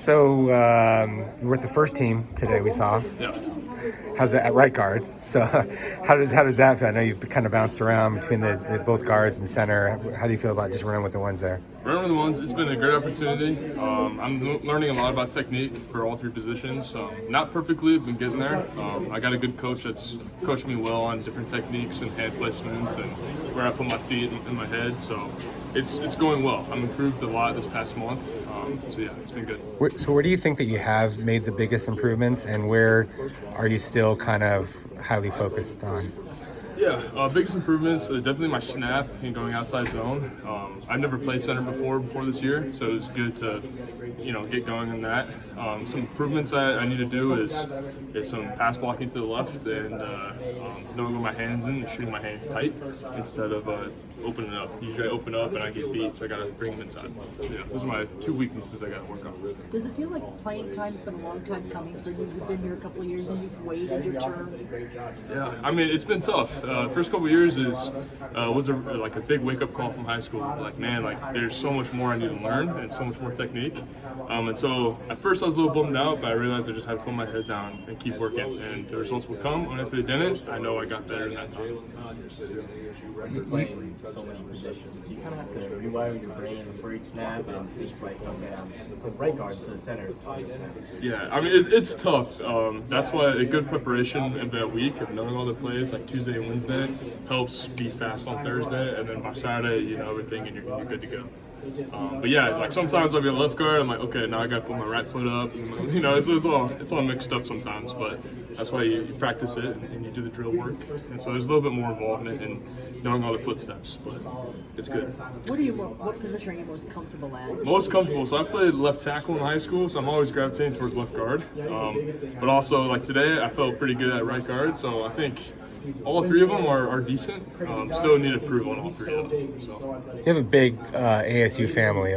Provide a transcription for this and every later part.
So you were at the first team today. We saw. Yes. How's that at right guard? So how does that feel? I know you've kind of bounced around between the both guards and center. How do you feel about just running with the ones there? Running with the ones, it's been a great opportunity. I'm learning a lot about technique for all three positions. Not perfectly, been getting there. I got a good coach that's coached me well on different techniques and hand placements and where I put my feet and my head. So it's going well. I've improved a lot this past month. So yeah, it's been good. So where do you think that you have made the biggest improvements, and where are you still kind of highly focused on? Yeah, biggest improvements, definitely my snap and going outside zone. I've never played center before this year, so it was good to, get going in that. Some improvements I need to do is some pass blocking to the left and knowing where my hands in and shooting my hands tight instead of opening up. Usually I open up and I get beat, so I got to bring them inside. So, yeah, those are my two weaknesses I got to work on. Does it feel like playing time's been a long time coming for you? You've been here a couple of years and you've waited your turn. Yeah, I mean, it's been tough. First couple of years was a big wake-up call from high school. Like, man, there's so much more I need to learn and so much more technique. And so at first I was a little bummed out, but I realized I just had to put my head down and keep working, and the results would come. And if it didn't, I know I got better in that time. You're playing so many positions. You kind of have to rewire your brain before each snap and think right from right guard to the center. Yeah, I mean, it's tough. That's why a good preparation of that week of knowing all the plays, like Tuesday and Wednesday, helps be fast on Thursday, and then by Saturday, you know everything and you're good to go. But yeah, like sometimes I'll be a left guard. I'm like, okay, now I got to put my right foot up. It's all mixed up sometimes. But that's why you practice it and you do the drill work. And so there's a little bit more involvement in knowing all the footsteps. But it's good. What position are you most comfortable at? Most comfortable. So I played left tackle in high school, so I'm always gravitating towards left guard. But also, like today, I felt pretty good at right guard. So I think all three of them are decent. Still need to prove on all three of them. So. You have a big ASU family,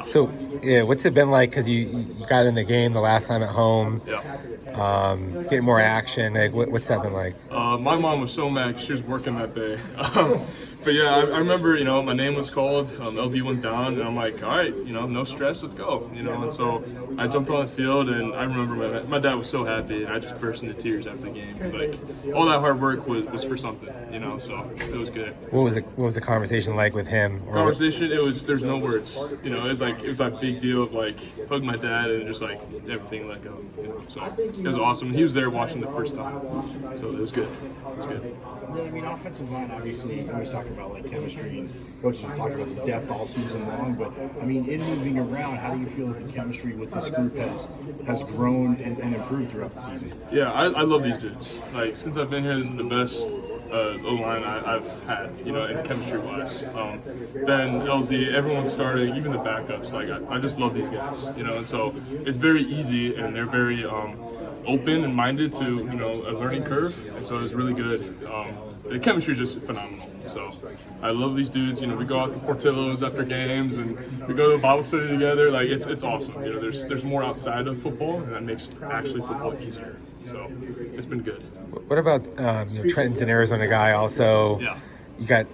So yeah, what's it been like? Because you got in the game the last time at home. Yeah. Getting more action. What's that been like? My mom was so mad 'cause she was working that day. But yeah, I remember, my name was called, LB went down, and I'm like, all right, no stress, let's go, and so I jumped on the field, and I remember my dad was so happy, and I just burst into tears after the game. Like, all that hard work was for something, so it was good. What was the conversation like with him? There's no words, it was that big deal of hug my dad and just everything let go, so it was awesome. He was there watching the first time, so it was good. I mean, offensive line, obviously, we always talk about chemistry, and coaches have talked about the depth all season long. But I mean, in moving around, how do you feel that the chemistry with this group has grown and improved throughout the season? Yeah, I love these dudes. Since I've been here, this is the best O-line I've had, in chemistry-wise. Ben, LD, everyone's starting, even the backups. I just love these guys, and so it's very easy, and they're very open and minded to a learning curve, and so it's really good. The chemistry is just phenomenal. So I love these dudes. We go out to Portillo's after games, and we go to Bible study together. It's awesome. There's more outside of football, and that makes actually football easier. So it's been good. What about Trenton's an Arizona guy also? Yeah. You got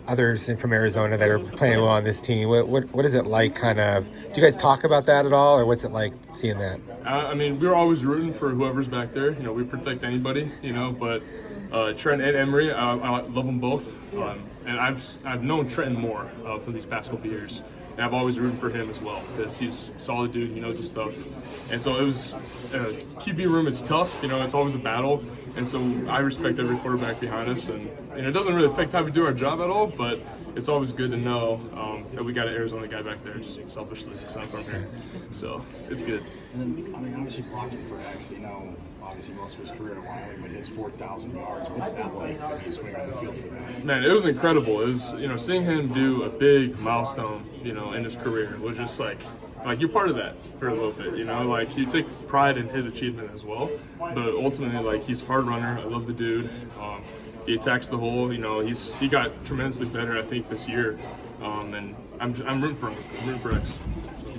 others from Arizona that are playing well on this team. What is it like? Kind of, do you guys talk about that at all, or what's it like seeing that? I mean, we're always rooting for whoever's back there. We protect anybody. But Trent and Emery, I love them both. And I've known Trenton more for these past couple years. And I've always rooted for him as well because he's a solid dude. He knows his stuff. And so it was QB room. It's tough. It's always a battle. And so I respect every quarterback behind us. And it doesn't really affect how we do our job at all. But it's always good to know that we got an Arizona guy back there, just selfishly, because I'm from here. So it's good. And then, I mean, obviously blocking for X, obviously most of his career at Wyoming, but his 4,000 yards, what's that like as you swing on the field for that? Man, it was incredible. It was, seeing him do a big milestone, in his career was just like you're part of that for a little bit, he takes pride in his achievement as well. But ultimately, he's a hard runner. I love the dude. He attacks the hole. He got tremendously better, I think, this year. And I'm rooting for him. I'm rooting for X. So.